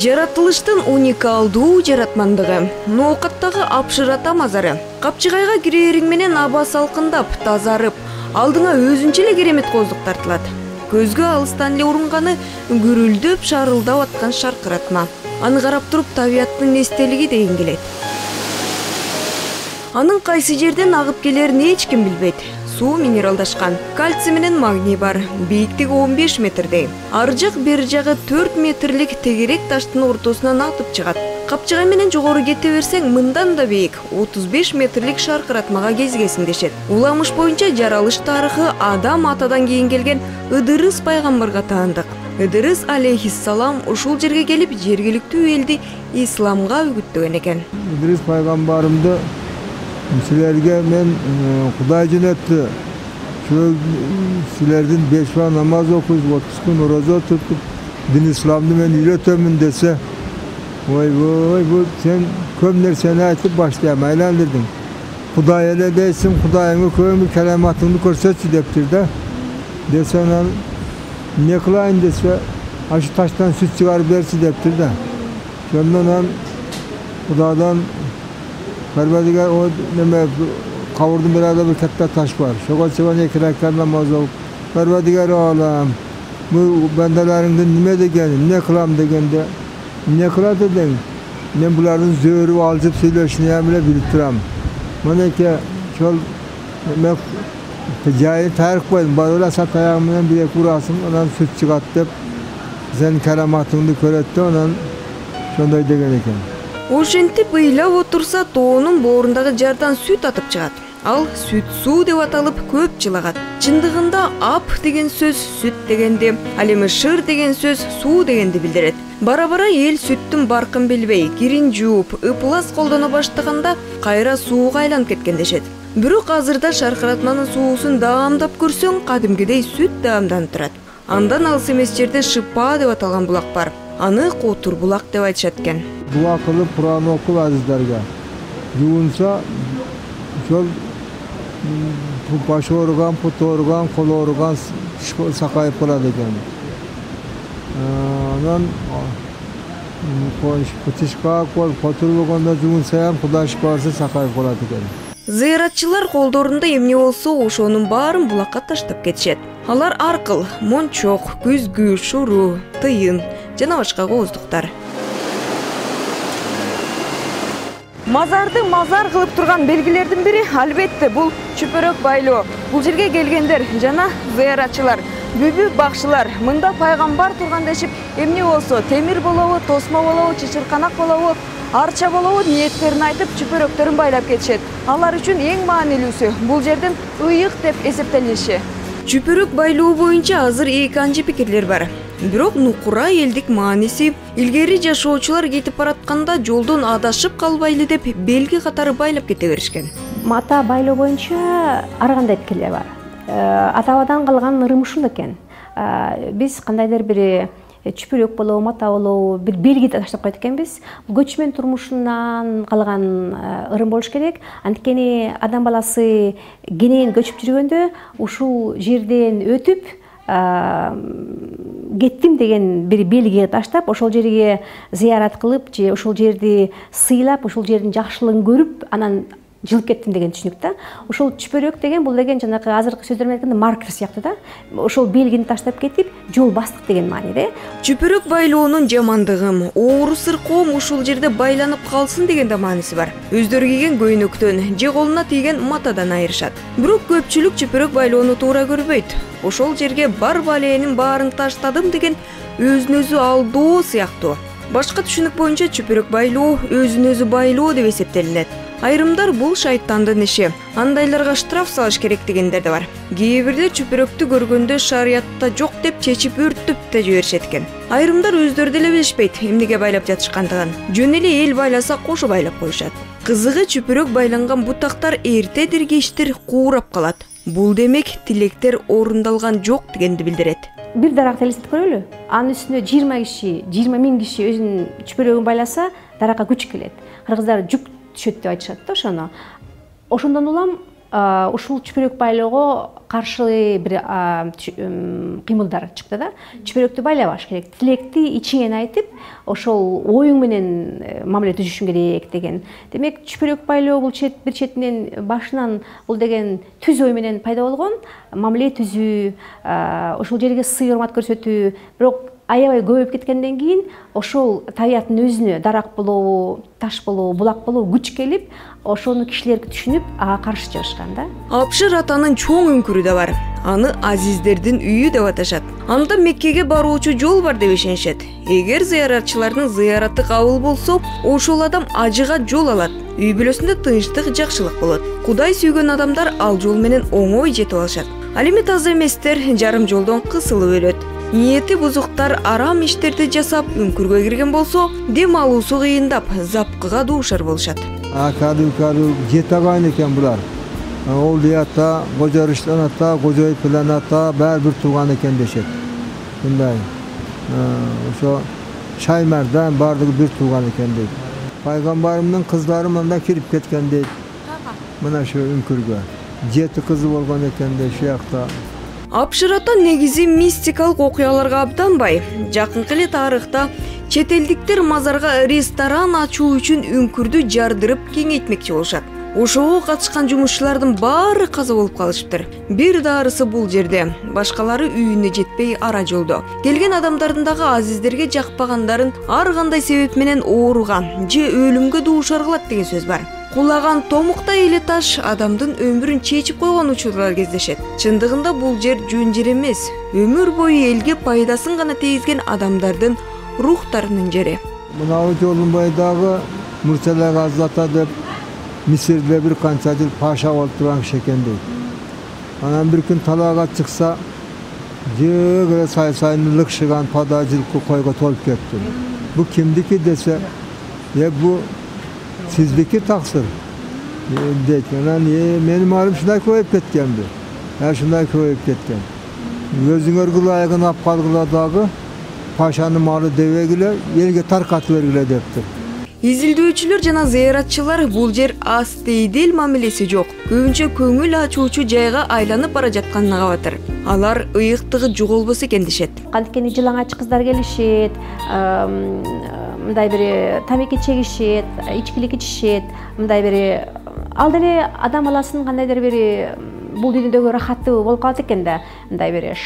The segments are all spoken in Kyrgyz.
Жаратылыштын уникалдуу жаратмандыгы, ноокаттагы апшырата мазары. Капчыгайга кирээриң менен аба салкындап, тазарып, алдыңа өзүнчө эле керемет коздук тартылат. Көзгө алыстан эле урунганы гүрүлдөп, шарылдап аткан шаркыратма. Аны карап туруп табияттын эстелиги деген келет. Анын кайсы жерден агып келерин эч ким билбейт. Суу минералдашкан, кальций менен магний бар, бийиктиги 15 метрдей. Ар жак бери жагы 4 метрлик тегерек таштын ортосунан атып чыгат. Капчыгай менен жогору кете берсең, мындан да бийик 35 метрлик шаркыратмага кезигесиң дешет. Уламыш боюнча жаралыш тарыхы адам атадан кийин келген Ыдырыс пайгамбарга таандык. Ыдырыс алейхиссалам ушул жерге келип, жергиликтүү элди исламга үгүттөгөн экен. Ыдырыс пайгамбарымды sizlerge men Kuday cennetli. Sizlerden 5 vakit namaz okuyup, 30 gün roza tutup, din İslam'da ben üretemin dese, vay bu sen kömler seni aytıp başlayamaylan dedin. Kuday'a da değilsin, Kuday'ın köyümü kelamatını körsetsi deptir de. Dese ona ne kılayın dese, aşı taştan süt çıkarıp versi deptir de. Ondan Kuday'dan Pervedigar o neme kavurdum biraz bir katta taş var. Şoka çıkan ekrekler namaz olup. Pervedigar oğlum, bu bendelerinden nime degen, ne kılam degende, ne kıla dedin. Ne bunların zöğürü alıp söyleşini bile bildirim. Bana ki şol cahil tarih koydum. Bazılar sat ayağımdan bile kurasın, ondan süt çıkartıp senin keramatını köretti, ondan şonday degen eken. Ошентип ыйлап отурса, тоонун боорундагы жардан сүт атып чыгат. Ал сүт суу деп аталып көп жылагат. Чындыгында ап деген сөз сүт дегенди, ал эми шыр деген сөз суу дегенди билдирет. Бара-бара эл сүттүн баркын билбей, кирин жууп, ыплас колдоно баштаганда кайра сууга айланып кеткен дешет. Бирок азырда шаркыратманын суусун даамдап көрсөң, кадимгидей сүт даамданып турат. Андан алыс эмес жерде Шыпа деп аталган булак бар. Аны Котур булак деп айтышат экен. Dua kılıp Kur'an okul azizlerge. Yuğunsa şöyle başı organ, putu organ, kolu organ sakayıp oladı yani. Ondan putişka kol, potur organda yuğunsayam Kuday şifası sakayıp oladı yani. Зыяратчылар колдорунда эмне болсо ошонун баарын булакка таштап кетишет. Алар аркыл, мончок, күзгү, шуру, тыйын жана башка кооздуктар. Мазарды мазар кылып турган белгилердин бири албетте бул чүпөрөк байлоо. Бул жерге келгендер жана зыяратчылар, бүбү бакчылар мында пайгамбар турган дешип, эмне болсо темир болобу, тосмо болобу, чычырканак болобу, арча болобу ниеттерин айтып чүпөрөктөрүн байлап кетишет. Алар үчүн эң маанилүүсү бул жердин ыйык деп эсептелиши. Чүпөрөк байлоо боюнча азыр эки анча пикирлер бар. Бирок нукура элдик мааниси илгери жашоочулар кетип баратканда жолдон адашып калбайлы деп белги катары байлап кете беришкен. Мата байлоо боюнча ар кандай пикирлер бар. Ата-бабадан калган ырым ушул экен. Биз кандайдыр бир чүпөрөк болобу, мата болобу бир белги таштап койдук экенбиз. Бул көчмөн турмушунан калган ырым болуш керек. Анткени адам баласы кенен көчүп жүргөндө ушул жерден өтүп кеттим деген бир белги таштап, ошол жерге зыярат кылып же ошол жерди сыйлап, ошол жердин жакшылыгын көрүп, анан жылып кеттим деген түшүнүк да. Ошол чүпөрөк деген бул деген жанагы азыркы сөздөр менен айтканда маркер сыяктуу да. Ошол белгини таштап кетип, жол бастык деген мааниде. Чүпөрөк байлоонун жамандыгым, оору сыркоом ушул жерде байланып калсын деген да мааниси бар. Өздөрү кийген көйнөктөн же колуна тийген матадан айырышат. Бирок көпчүлүк чүпөрөк байлоону туура көрбөйт. Ошол жерге бар баленин баарын таштадым деген өзүн-өзү алдоо сыяктуу. Башка түшүнүк боюнча чүпөрөк байлоо өзүн-өзү байлоо деп эсептелинет. Айрымдар бул шайтандын иши. Андайларга штраф салыш керек дегендер да бар. Кээ бирде чүпөрөктү көргөндө шариятта жок деп чечип өрттүп да жиберишет экен. Айрымдар өздөрү деле билишпейт эмнеге байлап жатышкандыгын. Жөн эле эл байласа кошо байлап коюшат. Кызыгы чүпөрөк байланган бутактар эртедир кечтир куурап калат. Бул демек тилектер орундалган жок дегенди билдирет. Бир даракты элестетип көрөлү. Анын үстүнө 20 киши, 20 миң киши өзүнүн чүпөрөгүн байласа, даракка күч келет. Кыргыздар жүк түшөт деп айтышат да ошону. Ошондон улам ушул чүпүрөк байлоого каршы бир кыймылдар чыкты да. Чүпүрөктү байлабаш керек, тилекти ичиңен айтып, ошол оюң менен мамиле түзүшүң керек деген. Демек, чүпүрөк байлоо бул бир четинен башынан бул деген түз ой менен пайда болгон, мамиле түзүү, ошол жерге сый урмат көрсөтүү, бирок аябай көбөйүп кеткенден кийин ошол табияттын өзүнө дарак болобу, таш болобу, булак болобу күч келип, ошону кишилер түшүнүп, ага каршы чыгышкан да. Апшыр атанын чоң үңкүрү да бар. Аны Азиздердин үйү деп аташат. Анда Меккеге баруучу жол бар деп ишенишет. Эгер зыяратчылардын зыяраты кабыл болсо, ошол адам ажыга жол алат. Үй бүлөсүндө тынчтык, жакшылык болот. Кудай сүйгөн адамдар ал жол менен оңой жетип алышат. Ал эми таза эместер жарым жолдон кысылып өлөт. Ниети бузуктар арам иштерди жасап үңкүргө кирген болсо, дем алуусу кыйындап, запкыга дуушар болушат. Akadı jete kayın eken bular. Oğluyata, Kocarıştan ata, Kocayı falan ata, bir tuğan eken deşet. Bunday. Şu Şaymer'den bardığı bir tuğan eken deyip. Peygamberimden kızlarım ondan kirip ketken deyip. Buna şu ünkürgü. Jeti kızı olgan eken de şu yakta. Апшыр ата негизи мистикалык окуяларга абдан бай. Жакынкы эле тарыхта чет элдиктер мазарга ресторан ачуу үчүн үңкүрдү жардырып кеңейтмекчи болушат. Ошого катышкан жумушчулардын баары каза болуп калышыптыр. Бир даарысы бул жерде, башкалары үйүнө жетпей ара жолдо. Келген адамдардын дагы Азиздерге жакпагандарын ар кандай себеп менен ооруган же өлүмгө дуушар кылат деген сөз бар. Кулаган томуктай эле таш адамдын өмүрүн чечип койгон учурлар кездешет. Чындыгында бул жер жөн жер эмес. Өмүр бою элге пайдасын гана тийгизген адамдардын рухтарынын жери. Мына жолдун бойдагы Мурсалай Газата деп Мисирде bir kança jыл paşa болуп турган киши экен дейт. Анан бир күн талаага чыкса, жыгы сайын лыкшыган пада жылкы койго толуп кетти. Бу кимдики десе, бу sizdeki taksır deyken benim halim şunday koyup ketkendi. Şunday koyup ketken. Gözün örgülü ayağını apkalgıla dağı paşanın malı devegile elge tarkatı vergile deptir. Изилдөөчүлөр жана зыяратчылар бул жер ас дейдил мамилеси жок. Көбүнчө көңүл ачуучу жайга айланып бара жатканына кабатыр. Алар ыйыктыгы жоголбосо экен дешет. Канткени жылаңач кыздар келишет, мындай бир тамеки чегишет, ичкилик ичишет, мындай бир ал деле адам баласынын кандайдыр бир бул дүйнөдөгү рахаты болуп калат экен да. Мындай бир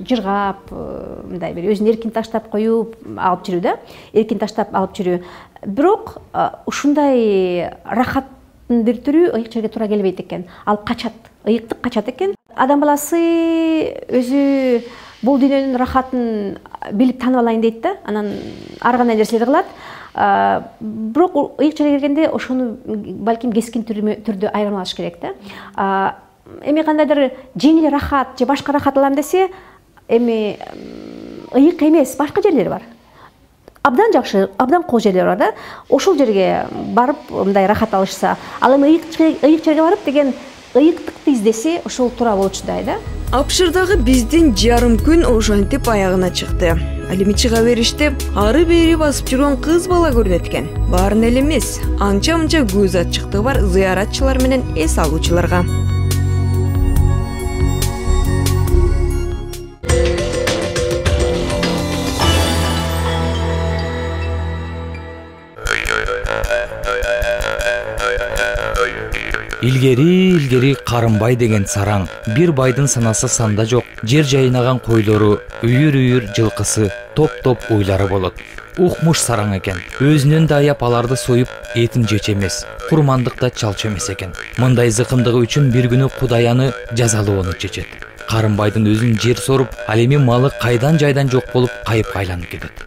жыргап, мындай бир өзүн эркин таштап коюп алып жүрүү да. Эркин таштап алып жүрүү. Бирок ушундай рахаттын бир түрү ыйык жерге туура келбейт экен. Ал качат, ыйыктык качат экен. Адам баласы өзү бул дүйнөнүн рахатын билип таанып алайын дейт да. Анан ар кандай нерселерди кылат. Бирок ыйык жерге киргенде ошону балким кескин түрдө айырмалаш алыш керек да. Эми кандайдыр жеңил рахат же башка рахат алам десе, эми ыйык эмес, башка жерлер бар. Абдан жакшы, абдан кол жерлер бар да. Ошол жерге барып мындай рахат алышса, ал эми ыйык жерге барып деген ыйыктыкты издесе, ошол туура болчудай да. Апшырдагы биздин жарым күн ошентип аягына чыкты. Ал эми чыга бериште ары бери басып жүргөн кыз бала көрүнөт экен. Баарын эле эмес, анча-мынча көз ачыктыгы бар зыяратчылар менен эс алуучуларга. Илгери Карымбай деген сараң, бир байдын санасы санда жок, жер жайнаган койлору, үйүр жылкысы, топ уйлары болот. Укмуш сараң экен. Өзүнөн да аяп аларды союп, этин жече эмес, курмандыкта чалчу эмес экен. Мындай зыкымдыгы үчүн бир күнү Кудай аны жазалоону чечет. Карымбайдын өзүн жер соруп, ал эми малы кайдан жайдан жок болуп, кайыпка айланып кетет.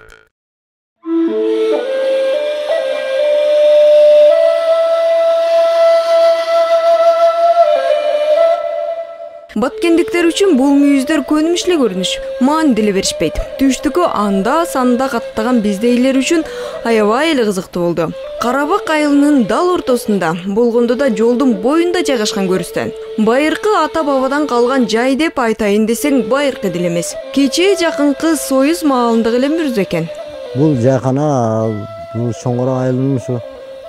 Баткендиктер үчүн бул мүйүздөр көнүмүш эле көрүнүш. Маани деле беришпейт. Түштүккө анда санда каттаган биздейлер үчүн аябай эле кызыктуу болду. Карабак айылынын дал ортосунда, болгондо да жолдун боюнда жайгашкан көрүстөн. Байыркы ата бабадан калган жай деп айтайын десең, байыркы деле эмес. Кечээ жакынкы Союз маалындагы эле мүрзө экен. Бул жайкана Чоңгора айылынын ушу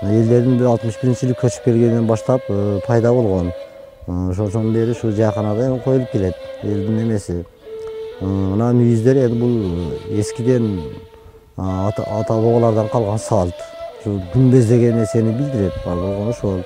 элдердин 61-жылы көчүп келгенден баштап пайда болгон. Ошондон бери ушул жаканада эми коюлуп келет элдин эмеси. Мына мүйүздөр эми бул эскиден ата бабалардан калган салт. Ушу күмбөз деген нерсени билдирет. Болгону ошол.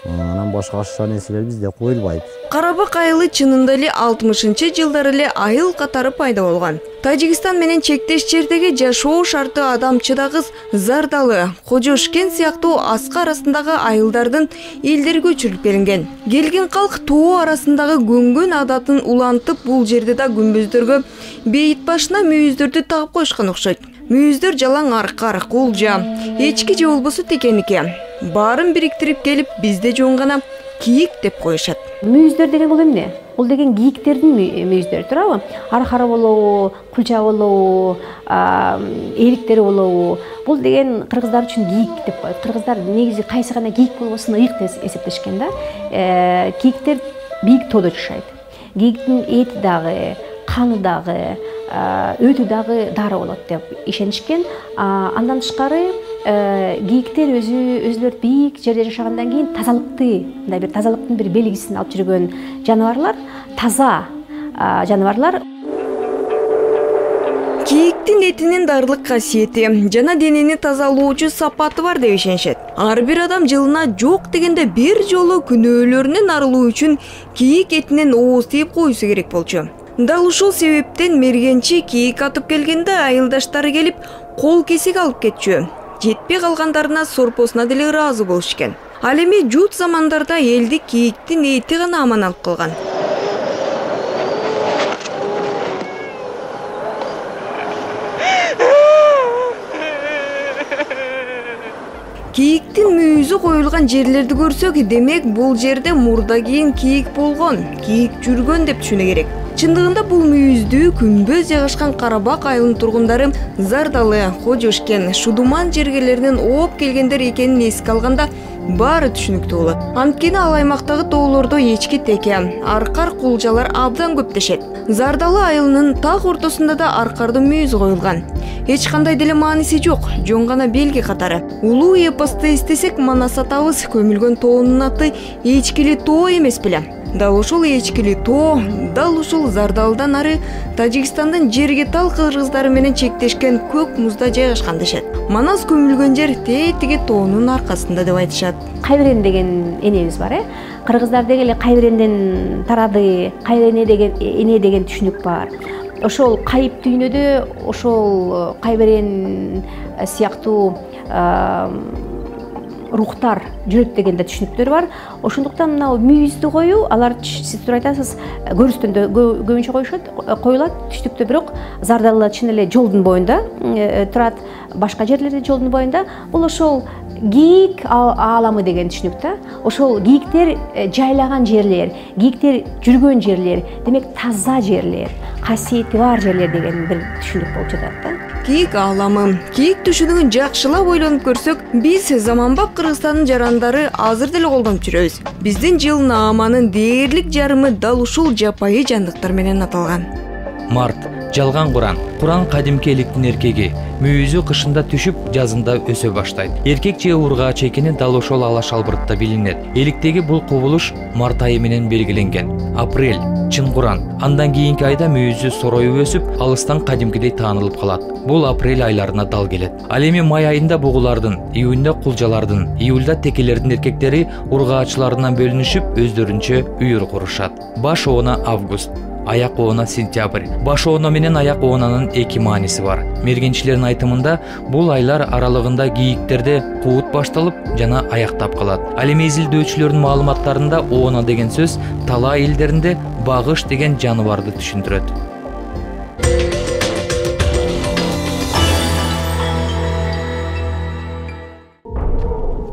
Анан башка нерселер бизде коюлбайт. Карабак айылы чынында эле 60-жылдары эле айыл катары пайда болгон. Тажикстан менен чектеш жердеги жашоо шарты адамчыдагы Зардалы, Кожошкен сыяктуу аска арасындагы айылдардын элдерге көчүрүлүп келинген. Келген калк тоо арасындагы көнгөн адатын улантып бул жерде да күмбөздөргө бейит башына мүйүздөрдү тагып коюшкан окшойт. Мүйүздөр жалаң аркар, кулжа, эчки же болбосо текеники. Баарын бириктирип келип бизде жон гана кийик деп коюшат. Мүйүздөр деген бул эмне? Бул деген кийиктердин мүйүздөрү, туурабы? Аркары болобу, кулча болобу, эликтери болобу? Бул деген кыргыздар үчүн кийик деп коет. Кыргыздар негизи кайсы гана кийик болбосун ыйык деп эсептешкен да. Кийиктер бийик тоодо жашайт. Кийиктин эти дагы, каны дагы, өтү дагы дары болот деп ишенишкен. Андан тышкары кийиктер өзүлөр бийик жерде жашагандан кийин тазалыктын бир белгисин алып жүргөн жаныбарлар, таза жаныбарлар. Кийиктин этинин дарылык касиети жана денени тазалоочу сапаты бар деп ишенишет. Ар бир адам жылына жок дегенде бир жолу күнөөлөрүнөн арылуу үчүн кийик этинен ооз тийип коюусу керек болчу. Дал ушул себептен мергенчи кийик атып келгенде айылдаштары келип кол кесек алып кетчү. Жетпей калгандарына сорпосуна деле ыраазы болушкен. Ал эми жут замандарда элди кийиктин эти гана аман алып калган. Кийиктин мүйүзү коюлган жерлерди көрсөк, демек бул жерде мурда кийин кийик болгон, кийик жүргөн деп түшүнө керек. Чындыгында бул мүйүздүү күмбөз жайгашкан Карабак айылынын тургундары Зардалы, Кожошкен, Шудуман жергелеринен ооп келгендер экенин эске алганда баары түшүнүктүү болот. Анткени ал аймактагы тоолордо эчки теке, аркар, кулжалар абдан көптөшөт. Зардалы айылынын так ортосунда да аркардын мүйүзү коюлган. Эч кандай деле мааниси жок, жон гана белги катары. Улуу эпосту эстесек, Манас атабыз көмүлгөн тоонун аты Эчкили тоо эмес беле? Дал ушул Эчкили тоо, дал ушул Зардалдан ары Тажикстандын жерге тал кыргыздары менен чектешкен көк музда жайгашкан дешет. Манас көмүлгөн жер тетиги тоонун аркасында деп айтышат. Кайберен деген энебиз бар, кыргыздар деги эле кайберенден тарады, кайберене деген эне деген түшүнүк бар. Ошол кайып дүйнөдө ошол кайберен сыяктуу рухтар жүрөт деген да түшүнүктөр бар. Ошондуктан мына мүйүздү коюу, алар сиз туура айтасыз, көрүстөндө көбүнчө коюлат, түштүктө бирок Зардалы чын эле жолдун боюнда турат, башка жерлерде жолдун боюнда. Бул ошол кийик ааламы деген түшүнүк да. Ошол кийиктер жайлаган жерлер, кийиктер жүргөн жерлер, демек таза жерлер, касиети бар жерлер деген бир түшүнүк болуп жатат да. Кийик ааламы, кийик түшүнүгүн жакшылап ойлонуп көрсөк, биз заманбап Кыргызстандын жарандары азыр деле колдонуп жүрөбүз. Биздин жыл нааманын дээрлик жарымы дал ушул жапайы жандыктар менен аталган. Март жалган Куран кадимки эликтин эркеги. Мүйүзү кышында түшүп, жазында өсө баштайт. Эркек же ургаач экени дал ошол ала шалбыртта билинет. Эликтеги бул кубулуш март айы менен белгиленген. Апрель чын Куран. Андан кийинки айда мүйүзү сороюп өсүп, алыстан кадимкидей таанылып калат. Бул апрель айларына дал келет. Ал эми май айында бугулардын, июнда кулжалардын, июлда текелердин эркектери ургаачыларынан бөлүнүшүп, өздөрүнчө үйүр курушат. Баш оона август, аяк оона сентябрь. Баш оона менен аяк оонанын эки мааниси бар. Мергенчилердин айтымында бул айлар аралыгында кийиктерде куут башталып жана аяктап калат. Ал эми изилдөөчүлөрдүн маалыматтарында оона деген сөз талаа элдеринде багыш деген жаныбарды түшүндүрөт.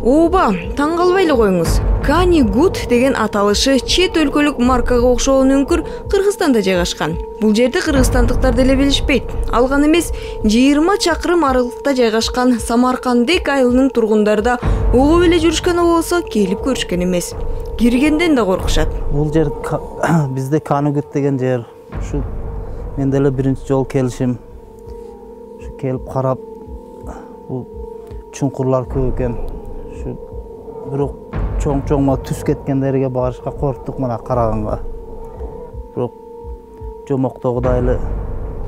Ооба, таң калбай эле коюңуз. Kani Good деген аталышы чет өлкөлүк маркага окшогон үңкүр Кыргызстанда жайгашкан. Бул жерде кыргызстандыктар деле билишпейт. Алган эмес 20 чакырым аралыкта жайгашкан Самаркандек айылынын тургундары да угуп эле жүрүшкөн болсо келип көрүшкөн эмес. Киргенден да коркушат. Бул жер бизде Kani Good деген жер. Ушу мен деле биринчи жолу келишим. Ушу келип карап, бул чуңкурлар көп экен. Бирок чоң түс кеткендерге барышка корктук мына караганга. Бирок жомоктогудайлы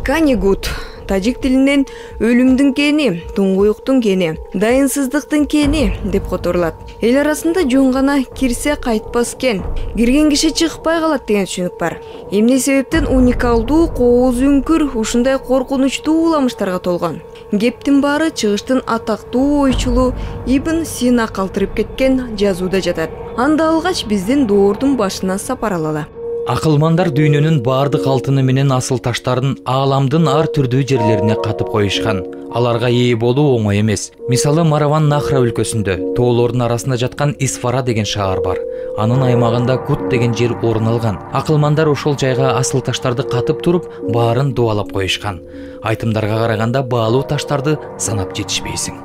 Канигут тажик тилинен өлүмдүн кени, туңгуюктун кени, дайынсыздыктын кени деп которулат. Эл арасында жөн гана кирсе кайтпас кен, кирген киши чыкпай калат деген түшүнүк бар. Эмне себептен уникалдуу кооз үңкүр ушундай коркунучтуу уламыштарга толгон? Кептин баары чыгыштын атактуу ойчулу Ибн Сина калтырып кеткен жазууда жатат. Анда алгач биздин доордун башына сапар алалы. Акылмандар дүйнөнүн баардык алтыны менен асыл таштарын ааламдын ар түрдүү жерлерине катып коюшкан. Аларга ээ болуу оңой эмес. Мисалы Мараван Нахра өлкөсүндө тоолордун арасында жаткан Исфара деген шаар бар. Анын аймагында Кут деген жер орун алган. Акылмандар ошол жайга асыл таштарды катып туруп, баарын дубалап коюшкан. Айтымдарга караганда баалуу таштарды санап жетишпейсиң.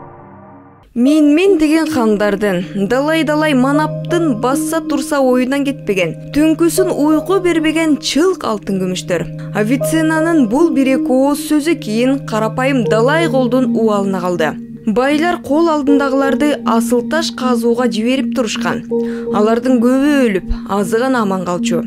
Мен деген хандардын, далай манаптын басса турса оюнан кетпеген, түнкүсүн уйку бербеген чылк алтын күмүштөр. Авиценнанын бул бир кооз сөзү кийин карапайым далай колдун убалына калды. Байлар кол алдындагыларды асыл таш казууга жиберип турушкан. Алардын көбү өлүп, азы гана аман калчу.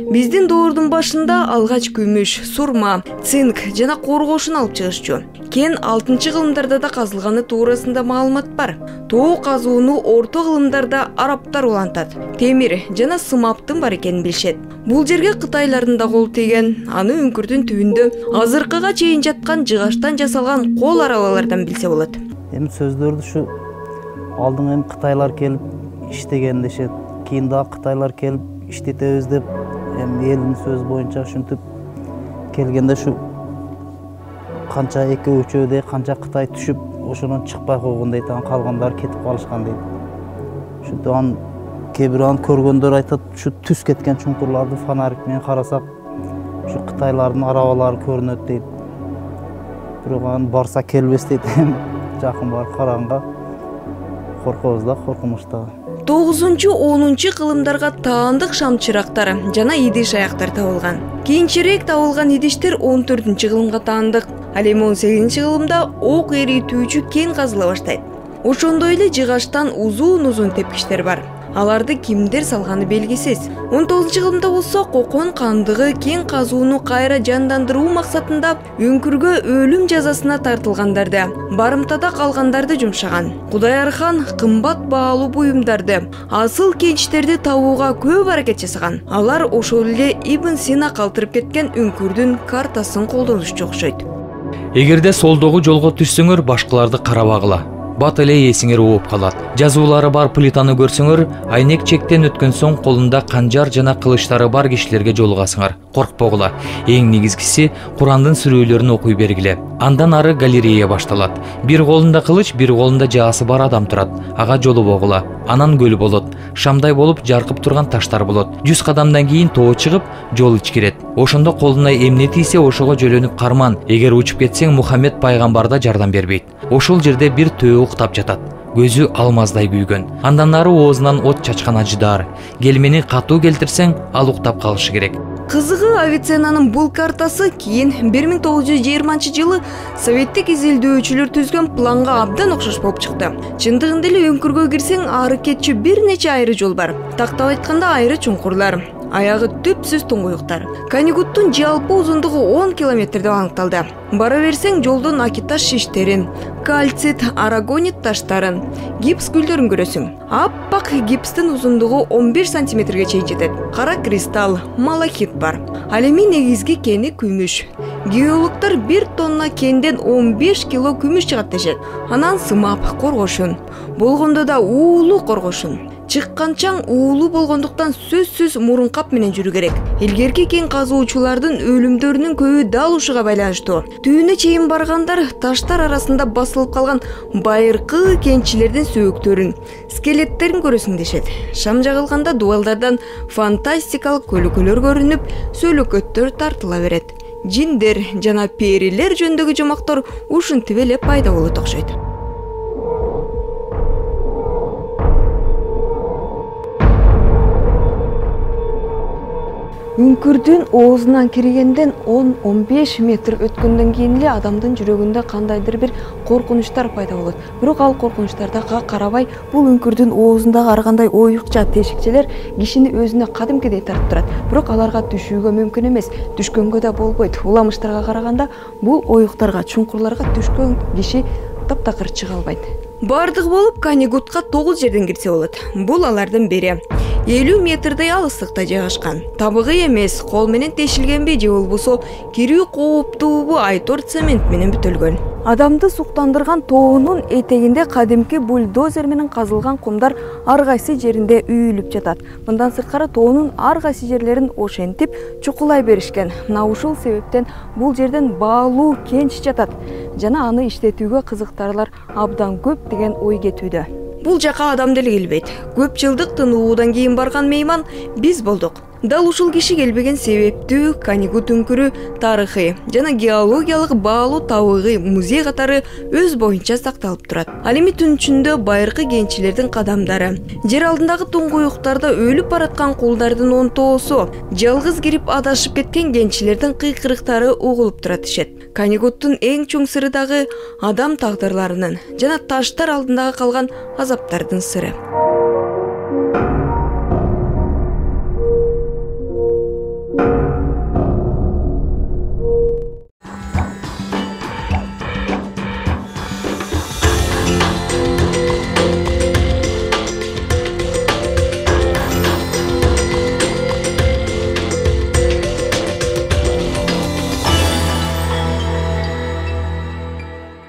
Биздин доордун башында алгач күмүш, сурма, цинк жана коргошун алып чыгышчу. Кен 6-кылымдарда да казылганы туурасында маалымат бар. Тоо казууну орто кылымдарда арабтар улантат. Темир жана сымаптын бар экенин билишет. Бул жерге кытайлардын да кол тийген. Аны үңкүрдүн түбүндө азыркыга чейин жаткан жыгачтан жасалган кол арабалардан билсе болот. Эми сөздөрдү ушу алдың эми кытайлар келип иштеген дешет. Кийин дагы кытайлар келип иштетебиз деп эми элдин сөзү боюнча ушинтип келгенде ушу канча экөө үчөөдөй канча кытай түшүп ошонун чыкпай койгондой тагы калгандары кетип калышкан дейт. Ушинтип анын кээ бир аны көргөндөр айтат, ушу түс кеткен чуңкурларды фонарик менен карасак ушу кытайлардын арабалары көрүнөт дейт. Бирок аны барса келбес дейт. Жакын барып караганга коркобуз да, коркунуч да. 9-10 кылымдарга таандык шам чырактар жана идиш аяктар табылган. Кийинчерээк табылган идиштер 14-кылымга таандык. Ал эми 18-кылымда ок эритүүчү кен казыла баштайт. Ошондой эле жыгачтан узун тепкичтер бар. Аларды кимдер салганы белгисиз. 19-кылымда болсо Кокон кандыгы кен казууну кайра жандандыруу максатында үңкүргө өлүм жазасына тартылгандарды, барымтада калгандарды жумшаган. Кудай Архан кымбат баалуу буюмдарды, асыл кенчтерди табууга көп аракет жасаган. Алар ошол эле Ибн Сина калтырып кеткен үңкүрдүн картасын колдонушчу окшойт. Эгерде солдогу жолго түшсөңөр, башкаларды карабагыла. Бат эле эсиңер ооп калат. Жазуулары бар плитаны көрсөңөр, айнек чектен өткөн соң колунда канжар жана кылычтары бар кишилерге жолугасыңар. Коркпогула. Эң негизгиси Курандын сүрөлөрүн окуй бергиле. Андан ары галерея башталат. Бир колунда кылыч, бир колунда жаасы бар адам турат. Ага жолубогула. Анан көл болот. Шамдай болуп жаркып турган таштар болот. 100 кадамдан кийин тоо чыгып, жол ичкирет. Ошондо колуна эмне тийсе ошого жөлөнүп карман. Эгер учуп кетсең, Мухаммед пайгамбар да жардам бербейт. Ошол жерде бир төө уктап жатат. Көзү алмаздай күйгөн. Андан ары оозунан от чачкан ажыдар. Келмени катуу келтирсең, ал уктап калышы керек. Кызыгы Авиценнанын бул картасы кийин 1920-жылы советтик изилдөөчүлөр түзгөн планга абдан окшош болуп чыкты. Чындыгында эле өңкүргө кирсең ары кетчү бир нече айры жол бар. Тактап айтканда айры чуңкурлар, аягы түпсүз туңгуюктар. Канигуттун жалпы узундугу 10 километр деп аныкталды. Бара берсең жолдон акиташ шиштерин, кальцит, арагонит таштарын, гипс гүлдөрүн көрөсүң. Аппак гипстин узундугу 15 сантиметрге чейин жетет. Кара кристалл, малахит бар. Ал эми негизги кени күмүш. Геологдор 1 тонна кенден 15 кило күмүш чыгат дешет. Анан сымап, коргошун. Болгондо да уулуу коргошун. Чыкканчаң уулуу болгондуктан сөзсүз мурун кап менен жүрүү керек. Илгерки кен казуучулардын өлүмдөрүнүн көбү дал ушуга байланыштуу. Түбүнө чейин баргандар таштар арасында басылып калган байыркы кенчилердин сөөктөрүн, скелеттерин көрөсүң дешет. Шам жагылганда дубалдардан фантастикалык көлөкөлөр көрүнүп, сөөлөкөттөр тартыла берет. Жиндер жана перилер жөнүндөгү жомоктор ушинтип эле пайда болот окшойт. Үңкүрдүн оозунан киргенден 10-15 метр өткөндөн кийин эле адамдын жүрөгүндө кандайдыр бир коркунучтар пайда болот. Бирок ал коркунучтарга карабай, бул үңкүрдүн оозундагы ар кандай оюкча тешикчелер кишини өзүнө кадимкидей тартып турат. Бирок аларга түшүүгө мүмкүн эмес, түшкөнгө да болбойт. Уламыштарга караганда бул оюктарга, чуңкурларга түшкөн киши таптакыр чыга албайт. Бардыгы болуп Канигутка 9 жерден кирсе болот. Бул алардын бири. 50 метрдей алыстыкта жайгашкан. Табыгы эмес, кол менен тешилгенби же болбосо кирүү кооптуубу айтор цемент менен бүтөлгөн. Адамды суктандырган тоонун этегинде кадимки бульдозер менен казылган кумдар ар кайсы жеринде үйүлүп жатат. Мындан сырткары тоонун ар кайсы жерлерин ошентип чукулай беришкен. Мына ушул себептен бул жерден баалуу кенч жатат жана аны иштетүүгө кызыктарлар абдан көп деген ой кетүүдө. Бул жака адам деле келбейт. Көп жылдык тынуудан кийин барган мейман биз болдук. Дал ушул киши келбеген себептүү Канигут үңкүрү тарыхый жана геологиялык баалуу табыгый музей катары өз боюнча сакталып турат. Ал эми түн ичинде байыркы кенчилердин кадамдары, жер алдындагы туңгуюктарда өлүп бараткан кулдардын онтоосу, жалгыз кирип адашып кеткен кенчилердин кыйкырыктары угулуп турат дешет. Канигуттун эң чоң сыры дагы адам тагдырларынын жана таштар алдындагы калган азаптардын сыры.